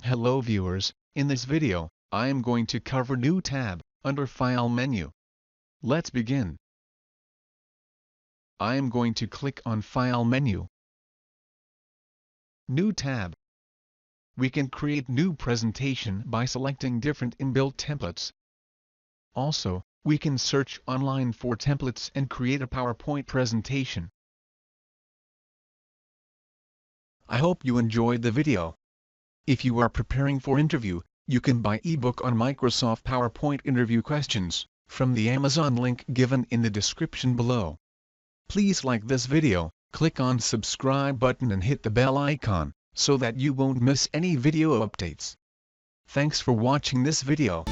Hello viewers, in this video, I am going to cover new tab, under File menu. Let's begin. I am going to click on File menu. New tab. We can create new presentation by selecting different inbuilt templates. Also, we can search online for templates and create a PowerPoint presentation. I hope you enjoyed the video. If you are preparing for interview, you can buy eBook on Microsoft PowerPoint interview questions, from the Amazon link given in the description below. Please like this video, click on subscribe button and hit the bell icon, so that you won't miss any video updates. Thanks for watching this video.